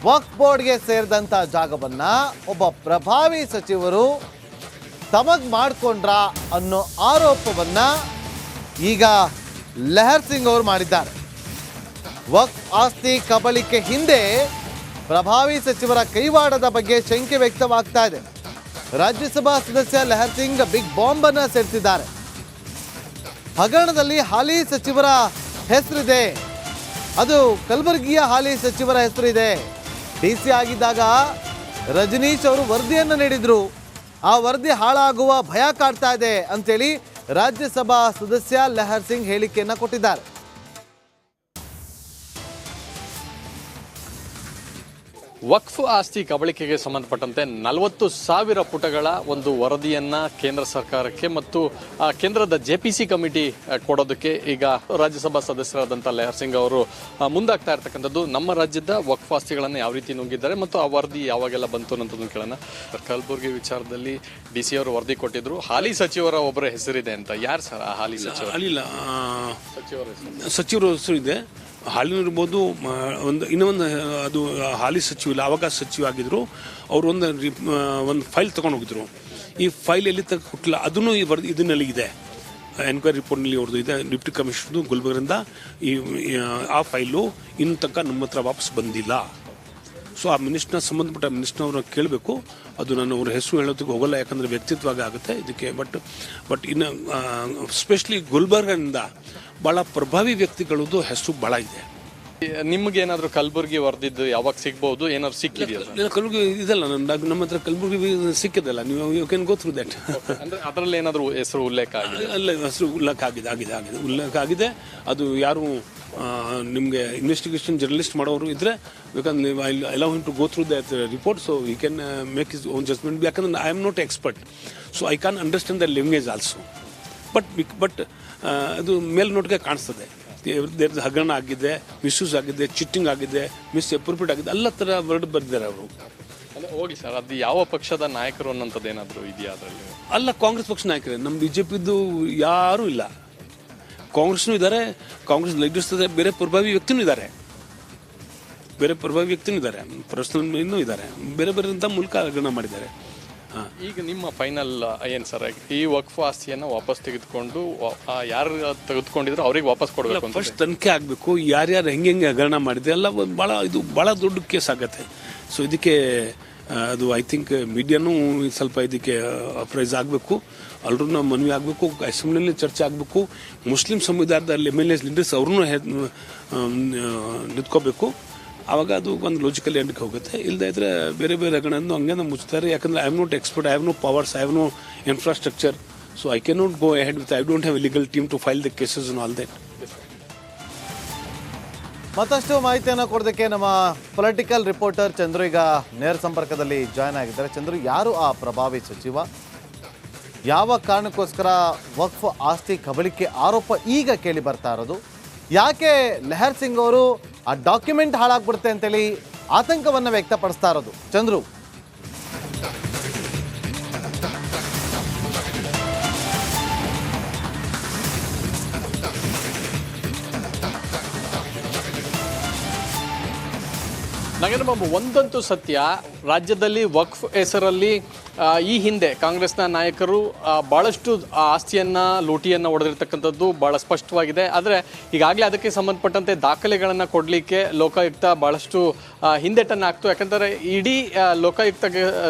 ವಕ್ಫ್ ಬೋರ್ಡ್ಗೆ ಸೇರಿದಂಥ ಜಾಗವನ್ನ ಒಬ್ಬ ಪ್ರಭಾವಿ ಸಚಿವರು ತಮಗ್ ಮಾಡಿಕೊಂಡ್ರ ಅನ್ನೋ ಆರೋಪವನ್ನ ಈಗ ಲೆಹರ್ ಸಿಂಗ್ ಅವರು ಮಾಡಿದ್ದಾರೆ. ವಕ್ಫ್ ಆಸ್ತಿ ಕಬಳಿಕೆ ಹಿಂದೆ ಪ್ರಭಾವಿ ಸಚಿವರ ಕೈವಾಡದ ಬಗ್ಗೆ ಶಂಕೆ ವ್ಯಕ್ತವಾಗ್ತಾ ಇದೆ. ರಾಜ್ಯಸಭಾ ಸದಸ್ಯ ಲೆಹರ್ ಸಿಂಗ್ ಬಿಗ್ ಬಾಂಬ್ ಅನ್ನ ಸೇರಿಸಿದ್ದಾರೆ. ಹಗರಣದಲ್ಲಿ ಹಾಲಿ ಸಚಿವರ ಹೆಸರಿದೆ, ಅದು ಕಲಬುರಗಿಯ ಹಾಲಿ ಸಚಿವರ ಹೆಸರಿದೆ. ಡಿಸಿ ಆಗಿದ್ದಾಗ ರಜನೀಶ್ ಅವರು ವರದಿಯನ್ನು ನೀಡಿದ್ರು, ಆ ವರದಿ ಹಾಳಾಗುವ ಭಯ ಕಾಡ್ತಾ ಇದೆ ಅಂತೇಳಿ ರಾಜ್ಯಸಭಾ ಸದಸ್ಯ ಲೆಹರ್ ಸಿಂಗ್ ಹೇಳಿಕೆಯನ್ನ ಕೊಟ್ಟಿದ್ದಾರೆ. ವಕ್ಫ್ ಆಸ್ತಿ ಕಬಳಿಕೆಗೆ ಸಂಬಂಧಪಟ್ಟಂತೆ 40,000 ಪುಟಗಳ ಒಂದು ವರದಿಯನ್ನ ಕೇಂದ್ರ ಸರ್ಕಾರಕ್ಕೆ ಮತ್ತು ಕೇಂದ್ರದ JPC ಕಮಿಟಿ ಕೊಡೋದಕ್ಕೆ ಈಗ ರಾಜ್ಯಸಭಾ ಸದಸ್ಯರಾದಂಥ ಲೆಹರ್ ಸಿಂಗ್ ಅವರು ಮುಂದಾಗ್ತಾ ಇರ್ತಕ್ಕಂಥದ್ದು. ನಮ್ಮ ರಾಜ್ಯದ ವಕ್ಫ್ ಆಸ್ತಿಗಳನ್ನು ಯಾವ ರೀತಿ ನುಂಗಿದ್ದಾರೆ ಮತ್ತು ಆ ವರದಿ ಯಾವಾಗೆಲ್ಲ ಬಂತು ಅನ್ನೋದನ್ನು ಕೇಳೋಣ. ಕಲಬುರಗಿ ವಿಚಾರದಲ್ಲಿ DC ಅವರು ವರದಿ ಕೊಟ್ಟಿದ್ರು, ಹಾಲಿ ಸಚಿವರ ಒಬ್ಬರ ಹೆಸರಿದೆ ಅಂತ. ಯಾರು ಸರ್ ಆ ಹಾಲಿ ಸಚಿವರು? ಸಚಿವರ ಹೆಸರು ಇದೆ. ಹಾಲಿನ ಇರ್ಬೋದು, ಇನ್ನೊಂದು ಅದು ಹಾಲಿ ಸಚಿವ ಇಲ್ಲ, ಆವಾಗ ಸಚಿವ ಆಗಿದ್ರು. ಅವರು ಒಂದು ಫೈಲ್ ತಗೊಂಡು ಹೋಗಿದ್ರು. ಈ ಫೈಲ್ ಎಲ್ಲಿ ಕೊಟ್ಟಿಲ್ಲ, ಅದನ್ನು ಇದನ್ನಲ್ಲಿ ಇದೆ, ಎನ್ಕ್ವೈರಿ ರಿಪೋರ್ಟ್ನಲ್ಲಿ ಅವ್ರದ್ದು ಇದೆ, ಡಿಪ್ಟಿ ಕಮಿಷನರ್ದು ಗುಲ್ಬರ್ಗದಿಂದ. ಆ ಫೈಲು ಇನ್ನು ತನಕ ನಮ್ಮ ಹತ್ರ ವಾಪಸ್ ಬಂದಿಲ್ಲ. ಸೊ ಆ ಮಿನಿಸ್ಟರ್ನ ಸಂಬಂಧಪಟ್ಟ ಮಿನಿಸ್ಟರ್ನವ್ರನ್ನ ಕೇಳಬೇಕು. ಅದು ನಾನು ಅವ್ರ ಹೆಸರು ಹೇಳೋದಕ್ಕೆ ಹೋಗಲ್ಲ, ಯಾಕಂದರೆ ವ್ಯಕ್ತಿತ್ವ ಆಗುತ್ತೆ ಇದಕ್ಕೆ. ಬಟ್ ಇನ್ನು ಸ್ಪೆಷಲಿ ಗುಲ್ಬರ್ಗದಿಂದ ಭಾಳ ಪ್ರಭಾವಿ ವ್ಯಕ್ತಿಗಳದ್ದು ಹೆಸರು ಭಾಳ ಇದೆ. ನಿಮ್ಗೆ ಏನಾದ್ರು ಕಲಬುರಗಿ ವರದಿದ್ದು ಯಾವಾಗ ಸಿಗ್ಬಹುದು? ಏನಾದ್ರು ಸಿಕ್ಕಿದೆಯಾ? ಕಲಬುರಗಿ ಇದೆಲ್ಲ ನಮ್ಮ ಹತ್ರ ಕಲಬುರಗಿ ಸಿಕ್ಕಿದಲ್ಲ, ನೀವು you can go through that. ಅಂದ್ರೆ ಅದರಲ್ಲಿ ಏನಾದ್ರು ಹೆಸರು ಉಲ್ಲೇಖ ಆಗಿದೆ? ಅಲ್ಲ, ಹೆಸರು ಉಲ್ಲೇಖ ಆಗಿದೆ. ಅದು ಯಾರು ನಿಮಗೆ ಇನ್ವೆಸ್ಟಿಗೇಷನ್ ಜರ್ನಲಿಸ್ಟ್ ಮಾಡೋರು ಇದ್ರೆ ಬೇಕಂದ್ರೆ I allow him to go through that report, so he can make his own judgement. ಯಾಕಂದ್ರೆ I am not expert, so I can understand the language also. But ಅದು ಮೇಲ್ನೋಟಿಗೆ ಕಾಣಿಸ್ತದೆ, ಹಗರಣ ಆಗಿದೆ, ಮಿಸ್ಯೂಸ್ ಆಗಿದೆ, ಚಿಟ್ಟಿಂಗ್ ಆಗಿದೆ, ಅಪ್ರೋಪ್ರಿಯೇಟ್ ಆಗಿದೆ, ಎಲ್ಲ ಥರ ವರ್ಡ್ ಬರ್ದಿದ್ದಾರೆ ಅವರು. ಹೋಗಿ ಸರ್, ಅದು ಯಾವ ಪಕ್ಷದ ನಾಯಕರು ಅನ್ನೋಂಥದ್ದು ಏನಾದರೂ ಇದೆಯಾ ಅದರಲ್ಲಿ? ಅಲ್ಲ, ಕಾಂಗ್ರೆಸ್ ಪಕ್ಷ ನಾಯಕರೇ. ನಮ್ಮ BJPದು ಯಾರೂ ಇಲ್ಲ. ಕಾಂಗ್ರೆಸ್ನೂ ಇದ್ದಾರೆ, ಕಾಂಗ್ರೆಸ್ ಲೀಡರ್ಸ್ ಬೇರೆ ಪ್ರಭಾವಿ ವ್ಯಕ್ತಿನೂ ಇದ್ದಾರೆ, ಪರ್ಸನಲ್ ಇದ್ದಾರೆ, ಬೇರೆ ಮೂಲಕ ಹಗರಣ ಮಾಡಿದ್ದಾರೆ. ಈಗ ನಿಮ್ಮ ಫೈನಲ್ ಏನು ಸರ್? ಈ ವಕ್ಫ್ ಆಸ್ತಿಯನ್ನು ವಾಪಸ್ ತೆಗೆದುಕೊಂಡು ಯಾರು ತೆಗೆದುಕೊಂಡಿದ್ರು ಅವ್ರಿಗೆ ವಾಪಸ್ ಕೊಡಬೇಕು? ಫಸ್ಟ್ ತನಿಖೆ ಆಗಬೇಕು, ಯಾರ್ಯಾರು ಹೆಂಗೆ ಹಗರಣ ಮಾಡಿದೆ ಎಲ್ಲ. ಭಾಳ ದೊಡ್ಡ ಕೇಸ್ ಆಗುತ್ತೆ. ಸೊ ಇದಕ್ಕೆ ಅದು ಐ ಥಿಂಕ್ ಮೀಡಿಯಾನೂ ಸ್ವಲ್ಪ ಇದಕ್ಕೆ ಅಪ್ರೈಸ್ ಆಗಬೇಕು, ಎಲ್ಲರೂ ಮನವಿ ಆಗಬೇಕು, ಅಸೆಂಬ್ಲಿಯಲ್ಲಿ ಚರ್ಚೆ ಆಗಬೇಕು. ಮುಸ್ಲಿಂ ಸಮುದಾಯದ MLAs ಲೀಡರ್ಸ್ ಅವ್ರನ್ನೂ ನಿಂತ್ಕೋಬೇಕು. ಆವಾಗ ಅದು ಒಂದು ಲಾಜಿಕಲ್ ಎಂಡ್ಗೆ ಹೋಗುತ್ತೆ. ಇಲ್ಲದೇ ಇದ್ರೆ ಬೇರೆ ಹಗರಣವನ್ನು ಹಂಗೆ ಮುಚ್ತಾರೆ. ಯಾಕಂದರೆ I am not expert, I have no powers, I have no infrastructure, so I can not go ahead with, I don't have a legal team to file the cases and all that. ಮತ್ತಷ್ಟು ಮಾಹಿತಿಯನ್ನು ಕೊಡೋದಕ್ಕೆ ನಮ್ಮ political reporter Chandru ಈಗ ನೇರ ಸಂಪರ್ಕದಲ್ಲಿ join ಆಗಿದ್ದಾರೆ. ಚಂದ್ರು, ಯಾರು ಆ ಪ್ರಭಾವಿ ಸಚಿವ? ಯಾವ ಕಾರಣಕ್ಕೋಸ್ಕರ ವಕ್ಫ್ ಆಸ್ತಿ ಕಬಳಿಕೆ ಆರೋಪ ಈಗ ಕೇಳಿ ಬರ್ತಾ ಇರೋದು? ಯಾಕೆ ಲೆಹರ್ ಸಿಂಗ್ ಅವರು ಆ ಡಾಕ್ಯುಮೆಂಟ್ ಹಾಳಾಗ್ಬಿಡುತ್ತೆ ಅಂತೇಳಿ ಆತಂಕವನ್ನು ವ್ಯಕ್ತಪಡಿಸ್ತಾ ಇರೋದು? ಚಂದ್ರು, ನಗೇಂದ್ರ ಬಾಬು, ಒಂದಂತೂ ಸತ್ಯ, ರಾಜ್ಯದಲ್ಲಿ ವಕ್ಫ್ ಹೆಸರಲ್ಲಿ ಈ ಹಿಂದೆ ಕಾಂಗ್ರೆಸ್ನ ನಾಯಕರು ಭಾಳಷ್ಟು ಆಸ್ತಿಯನ್ನು ಲೂಟಿಯನ್ನು ಹೊಡೆದಿರ್ತಕ್ಕಂಥದ್ದು ಭಾಳ ಸ್ಪಷ್ಟವಾಗಿದೆ. ಆದರೆ ಈಗಾಗಲೇ ಅದಕ್ಕೆ ಸಂಬಂಧಪಟ್ಟಂತೆ ದಾಖಲೆಗಳನ್ನು ಕೊಡಲಿಕ್ಕೆ ಲೋಕಾಯುಕ್ತ ಭಾಳಷ್ಟು ಹಿಂದೆಟನ್ನು ಆಗ್ತು. ಯಾಕಂದರೆ ಇಡೀ ಲೋಕಾಯುಕ್ತಗೆ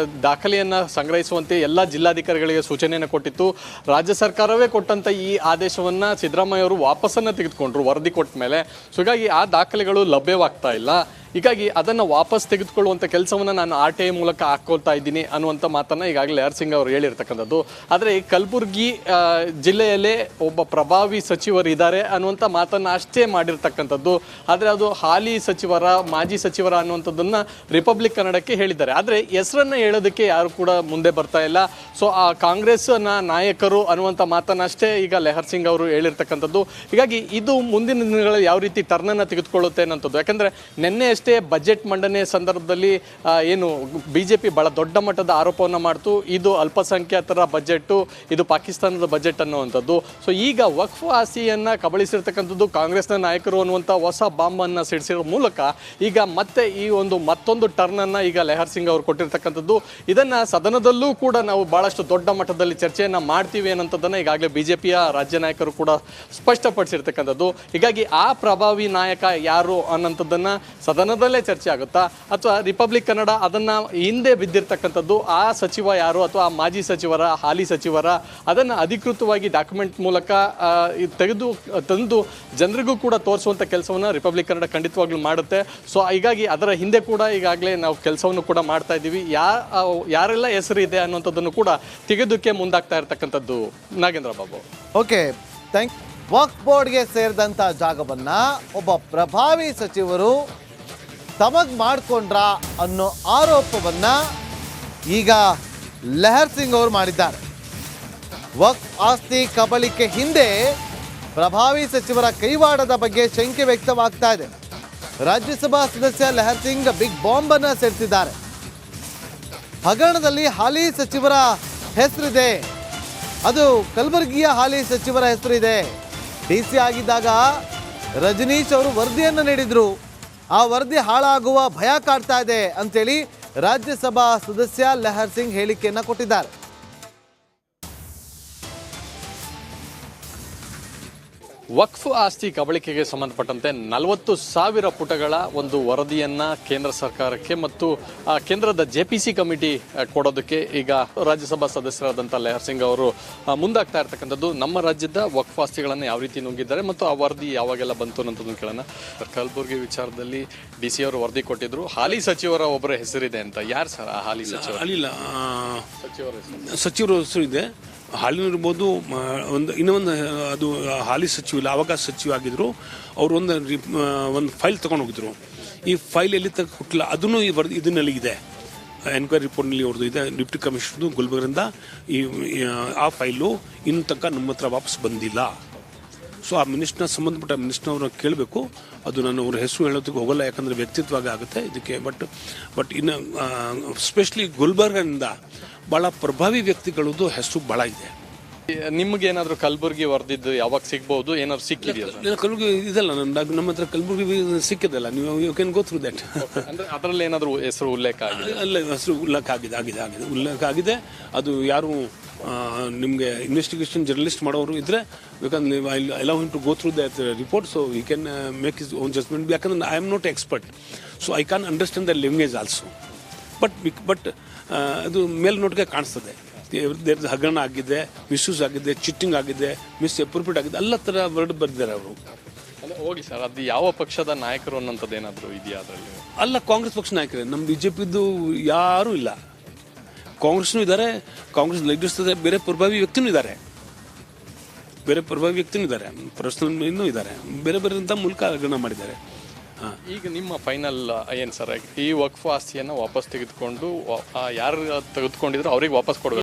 ದಾಖಲೆಯನ್ನು ಸಂಗ್ರಹಿಸುವಂತೆ ಎಲ್ಲ ಜಿಲ್ಲಾಧಿಕಾರಿಗಳಿಗೆ ಸೂಚನೆಯನ್ನು ಕೊಟ್ಟಿತ್ತು. ರಾಜ್ಯ ಸರ್ಕಾರವೇ ಕೊಟ್ಟಂಥ ಈ ಆದೇಶವನ್ನು ಸಿದ್ದರಾಮಯ್ಯ ಅವರು ವಾಪಸ್ಸನ್ನು ತೆಗೆದುಕೊಂಡ್ರು ವರದಿ ಕೊಟ್ಟ ಮೇಲೆ. ಸೊ ಹೀಗಾಗಿ ಆ ದಾಖಲೆಗಳು ಲಭ್ಯವಾಗ್ತಾ ಇಲ್ಲ. ಹೀಗಾಗಿ ಅದನ್ನು ವಾಪಸ್ ತೆಗೆದುಕೊಳ್ಳುವಂಥ ಕೆಲಸವನ್ನು ನಾನು RTI ಮೂಲಕ ಹಾಕ್ಕೊಳ್ತಾ ಇದ್ದೀನಿ ಅನ್ನುವಂಥ ಮಾತನ್ನು ಈಗಾಗಲೇ ಲೆಹರ್ ಸಿಂಗ್ ಅವರು ಹೇಳಿರ್ತಕ್ಕಂಥದ್ದು. ಆದರೆ ಕಲಬುರಗಿ ಜಿಲ್ಲೆಯಲ್ಲೇ ಒಬ್ಬ ಪ್ರಭಾವಿ ಸಚಿವರು ಇದ್ದಾರೆ ಅನ್ನುವಂಥ ಮಾತನ್ನು ಅಷ್ಟೇ ಮಾಡಿರ್ತಕ್ಕಂಥದ್ದು. ಆದರೆ ಅದು ಹಾಲಿ ಸಚಿವರ, ಮಾಜಿ ಸಚಿವರ ಅನ್ನುವಂಥದ್ದನ್ನು ರಿಪಬ್ಲಿಕ್ ಕನ್ನಡಕ್ಕೆ ಹೇಳಿದ್ದಾರೆ. ಆದರೆ ಹೆಸರನ್ನು ಹೇಳೋದಕ್ಕೆ ಯಾರು ಕೂಡ ಮುಂದೆ ಬರ್ತಾ ಇಲ್ಲ. ಸೊ ಆ ಕಾಂಗ್ರೆಸ್ನ ನಾಯಕರು ಅನ್ನುವಂಥ ಮಾತನ್ನು ಅಷ್ಟೇ ಈಗ ಲೆಹರ್ ಸಿಂಗ್ ಅವರು ಹೇಳಿರ್ತಕ್ಕಂಥದ್ದು. ಹೀಗಾಗಿ ಇದು ಮುಂದಿನ ದಿನಗಳಲ್ಲಿ ಯಾವ ರೀತಿ ಟರ್ನನ್ನು ತೆಗೆದುಕೊಳ್ಳುತ್ತೆ ಅನ್ನೋಂಥದ್ದು. ಯಾಕಂದರೆ ನಿನ್ನೆ ಈಗಷ್ಟೇ ಬಜೆಟ್ ಮಂಡನೆ ಸಂದರ್ಭದಲ್ಲಿ ಏನು BJP ಬಹಳ ದೊಡ್ಡ ಮಟ್ಟದ ಆರೋಪವನ್ನು ಮಾಡ್ತು, ಇದು ಅಲ್ಪಸಂಖ್ಯಾತರ ಬಜೆಟ್ಟು, ಇದು ಪಾಕಿಸ್ತಾನದ ಬಜೆಟ್ ಅನ್ನುವಂಥದ್ದು. ಸೊ ಈಗ ವಕ್ಫ್ ಆಸ್ತಿಯನ್ನು ಕಬಳಿಸಿರ್ತಕ್ಕಂಥದ್ದು ಕಾಂಗ್ರೆಸ್ನ ನಾಯಕರು ಅನ್ನುವಂಥ ಹೊಸ ಬಾಂಬನ್ನು ಸಿಡಿಸಿರೋ ಮೂಲಕ ಈಗ ಮತ್ತೆ ಈ ಮತ್ತೊಂದು ಟರ್ನನ್ನು ಈಗ ಲೆಹರ್ ಸಿಂಗ್ ಅವರು ಕೊಟ್ಟಿರ್ತಕ್ಕಂಥದ್ದು. ಇದನ್ನು ಸದನದಲ್ಲೂ ಕೂಡ ನಾವು ಭಾಳಷ್ಟು ದೊಡ್ಡ ಮಟ್ಟದಲ್ಲಿ ಚರ್ಚೆಯನ್ನು ಮಾಡ್ತೀವಿ ಅನ್ನೋಂಥದ್ದನ್ನು ಈಗಾಗಲೇ BJPಯ ರಾಜ್ಯ ನಾಯಕರು ಕೂಡ ಸ್ಪಷ್ಟಪಡಿಸಿರ್ತಕ್ಕಂಥದ್ದು. ಹೀಗಾಗಿ ಆ ಪ್ರಭಾವಿ ನಾಯಕ ಯಾರು ಅನ್ನೋಂಥದ್ದನ್ನು ಸದನದಲ್ಲೇ ಚರ್ಚೆ ಆಗುತ್ತಾ, ಅಥವಾ ರಿಪಬ್ಲಿಕ್ ಕನ್ನಡ ಅದನ್ನು ಹಿಂದೆ ಬಿದ್ದಿರ್ತಕ್ಕಂಥದ್ದು ಆ ಸಚಿವ ಯಾರು ಅಥವಾ ಆ ಮಾಜಿ ಸಚಿವರ, ಹಾಲಿ ಸಚಿವರ, ಅದನ್ನು ಅಧಿಕೃತವಾಗಿ ಡಾಕ್ಯುಮೆಂಟ್ ಮೂಲಕ ತಂದು ಜನರಿಗೂ ಕೂಡ ತೋರಿಸುವಂಥ ಕೆಲಸವನ್ನು ರಿಪಬ್ಲಿಕ್ ಕನ್ನಡ ಖಂಡಿತವಾಗ್ಲೂ ಮಾಡುತ್ತೆ. ಸೊ ಹೀಗಾಗಿ ಅದರ ಹಿಂದೆ ಕೂಡ ಈಗಾಗಲೇ ನಾವು ಕೆಲಸವನ್ನು ಕೂಡ ಮಾಡ್ತಾ ಇದ್ದೀವಿ. ಯಾರೆಲ್ಲ ಹೆಸರು ಇದೆ ಅನ್ನುವಂಥದ್ದನ್ನು ಕೂಡ ತೆಗೆದಕ್ಕೆ ಮುಂದಾಗ್ತಾ ಇರ್ತಕ್ಕಂಥದ್ದು. ನಾಗೇಂದ್ರ ಬಾಬು. Okay, thank. ವಕ್ಫ್ ಬೋರ್ಡ್ಗೆ ಸೇರಿದಂಥ ಜಾಗವನ್ನ ಒಬ್ಬ ಪ್ರಭಾವಿ ಸಚಿವರು ತಮಗ್ ಮಾಡ್ಕೊಂಡ್ರ ಅನ್ನೋ ಆರೋಪವನ್ನ ಈಗ ಲೆಹರ್ ಸಿಂಗ್ ಅವರು ಮಾಡಿದ್ದಾರೆ. ವಕ್ಫ್ ಆಸ್ತಿ ಕಬಳಿಕೆ ಹಿಂದೆ ಪ್ರಭಾವಿ ಸಚಿವರ ಕೈವಾಡದ ಬಗ್ಗೆ ಶಂಕೆ ವ್ಯಕ್ತವಾಗ್ತಾ ಇದೆ. ರಾಜ್ಯಸಭಾ ಸದಸ್ಯ ಲೆಹರ್ ಸಿಂಗ್ ಬಿಗ್ ಬಾಂಬ್ ಅನ್ನ ಸೇರಿಸಿದ್ದಾರೆ. ಹಗರಣದಲ್ಲಿ ಹಾಲಿ ಸಚಿವರ ಹೆಸರಿದೆ, ಅದು ಕಲಬುರಗಿಯ ಹಾಲಿ ಸಚಿವರ ಹೆಸರಿದೆ. DC ಆಗಿದ್ದಾಗ ರಜನೀಶ್ ಅವರು ವರದಿಯನ್ನು ನೀಡಿದ್ರು, ಆ ವರದಿ ಹಾಳಾಗುವ ಭಯ ಕಾಡ್ತಾ ಇದೆ ಅಂತೇಳಿ ರಾಜ್ಯಸಭಾ ಸದಸ್ಯ ಲೆಹರ್ ಸಿಂಗ್ ಹೇಳಿಕೆಯನ್ನು ಕೊಟ್ಟಿದ್ದಾರೆ. ವಕ್ಫ್ ಆಸ್ತಿ ಕಬಳಿಕೆಗೆ ಸಂಬಂಧಪಟ್ಟಂತೆ 40,000 ಪುಟಗಳ ಒಂದು ವರದಿಯನ್ನು ಕೇಂದ್ರ ಸರ್ಕಾರಕ್ಕೆ ಮತ್ತು ಕೇಂದ್ರದ JPC ಕಮಿಟಿ ಕೊಡೋದಕ್ಕೆ ಈಗ ರಾಜ್ಯಸಭಾ ಸದಸ್ಯರಾದಂಥ ಲೆಹರ್ ಸಿಂಗ್ ಅವರು ಮುಂದಾಗ್ತಾ ಇರ್ತಕ್ಕಂಥದ್ದು. ನಮ್ಮ ರಾಜ್ಯದ ವಕ್ಫ್ ಆಸ್ತಿಗಳನ್ನು ಯಾವ ರೀತಿ ನುಂಗಿದ್ದಾರೆ ಮತ್ತು ಆ ವರದಿ ಯಾವಾಗೆಲ್ಲ ಬಂತು ಅನ್ನೋದನ್ನು ಕೇಳೋಣ. ಕಲಬುರಗಿ ವಿಚಾರದಲ್ಲಿ DC ಅವರು ವರದಿ ಕೊಟ್ಟಿದ್ರು, ಹಾಲಿ ಸಚಿವರ ಒಬ್ಬರ ಹೆಸರಿದೆ ಅಂತ. ಯಾರು ಸರ್ ಆ ಹಾಲಿ ಸಚಿವ? ಅಲ್ಲಿಲ್ಲ, ಸಚಿವರ ಹೆಸರು ಇದೆ. ಹಾಲಿನ ಇರ್ಬೋದು, ಇನ್ನೊಂದು ಅದು ಹಾಲಿ ಸಚಿವ ಇಲ್ಲ, ಅವಾಗ ಸಚಿವ ಆಗಿದ್ರು. ಅವರು ಒಂದು ಫೈಲ್ ತೊಗೊಂಡು ಹೋಗಿದ್ರು. ಈ ಫೈಲ್ ಎಲ್ಲಿ ತನಕ ಕೊಟ್ಟಿಲ್ಲ, ಅದನ್ನು ಇದನ್ನಲ್ಲಿ ಇದೆ, ಎನ್ಕ್ವೈರಿ ರಿಪೋರ್ಟ್ನಲ್ಲಿ ಅವ್ರದ್ದು ಇದೆ. ಡಿಪ್ಟಿ ಕಮಿಷನರ್ದು ಗುಲ್ಬರ್ಗದಿಂದ ಆ ಫೈಲು ಇನ್ನು ತನಕ ನಮ್ಮ ಹತ್ರ ವಾಪಸ್ ಬಂದಿಲ್ಲ. ಸೊ ಆ ಮಿನಿಸ್ಟ್ನ ಸಂಬಂಧಪಟ್ಟ ಮಿನಿಸ್ಟ್ರವ್ರನ್ನ ಕೇಳಬೇಕು. ಅದು ನಾನು ಅವ್ರ ಹೆಸರು ಹೇಳೋದಕ್ಕೆ ಹೋಗಲ್ಲ, ಯಾಕಂದರೆ ವ್ಯಕ್ತಿತ್ವ ಆಗುತ್ತೆ ಇದಕ್ಕೆ. ಬಟ್ ಇನ್ನು ಸ್ಪೆಷಲಿ ಗುಲ್ಬರ್ಗನಿಂದ ಭಾಳ ಪ್ರಭಾವಿ ವ್ಯಕ್ತಿಗಳದ್ದು ಹೆಸರು ಭಾಳ ಇದೆ. ನಿಮ್ಗೆ ಏನಾದರೂ ಕಲಬುರಗಿ ವರದಿದ್ದು ಯಾವಾಗ ಸಿಗ್ಬಹುದು, ಏನಾದ್ರು ಸಿಕ್ಕಿದೆಯಾ? ಕಲಬುರಗಿ ಇದಲ್ಲ, ನಮ್ಮ ಹತ್ರ ಕಲಬುರಗಿ ಸಿಕ್ಕಿದಲ್ಲ. ನೀವು you can go through that. ಅಂದರೆ ಅದರಲ್ಲಿ ಏನಾದರೂ ಹೆಸರು ಉಲ್ಲೇಖ ಆಗಿದೆ? ಅಲ್ಲ, ಹೆಸರು ಉಲ್ಲೇಖ ಆಗಿದೆ. ಅದು ಯಾರು ನಿಮಗೆ ಇನ್ವೆಸ್ಟಿಗೇಷನ್ ಜರ್ನಲಿಸ್ಟ್ ಮಾಡೋರು ಇದ್ರೆ ಬೇಕಂದ್ರೆ I allow him to go through that report, so he can make his own judgement. ಯಾಕಂದ್ರೆ I am not expert, so I can understand the language also. But ಅದು ಮೇಲ್ನೋಟಿಗೆ ಕಾಣಿಸ್ತದೆ. ಹಗರಣ ಆಗಿದೆ, ಮಿಸ್ಯೂಸ್ ಆಗಿದೆ, ಚಿಟ್ಟಿಂಗ್ ಆಗಿದೆ, ಮಿಸ್ಅಪ್ರೋಪ್ರಿಯೇಟ್ ಆಗಿದೆ, ಎಲ್ಲ ಥರ ವರ್ಡ್ ಬರೆದಿದ್ದಾರೆ ಅವರು. ಹೋಗಿ ಸರ್, ಅದು ಯಾವ ಪಕ್ಷದ ನಾಯಕರು ಅನ್ನೋಂಥದ್ದು ಏನಾದರೂ ಇದೆಯಾ ಅದರಲ್ಲಿ? ಅಲ್ಲ, ಕಾಂಗ್ರೆಸ್ ಪಕ್ಷ ನಾಯಕರೇ. ನಮ್ಮ BJPದು ಯಾರೂ ಇಲ್ಲ. ಕಾಂಗ್ರೆಸ್ನೂ ಇದ್ದಾರೆ, ಕಾಂಗ್ರೆಸ್ ಲೀಡರ್ಸ್ ಇದ್ದಾರೆ, ಬೇರೆ ಪ್ರಭಾವಿ ವ್ಯಕ್ತಿನೂ ಇದ್ದಾರೆ, ಪರ್ಸನಲ್ ಇನ್ನೂ ಇದ್ದಾರೆ, ಬೇರೆ ಮೂಲಕ ಹಗರಣ ಮಾಡಿದ್ದಾರೆ. ಈಗ ನಿಮ್ಮ ಫೈನಲ್ ಏನು ಸರ್, ಈ ವಕ್ಫ್ ಆಸ್ತಿಯನ್ನು ವಾಪಸ್ ತೆಗೆದುಕೊಂಡು ಯಾರು ತೆಗೆದುಕೊಂಡಿದ್ರು ಅವ್ರಿಗೆ ವಾಪಸ್ ಕೊಡಬೇಕು?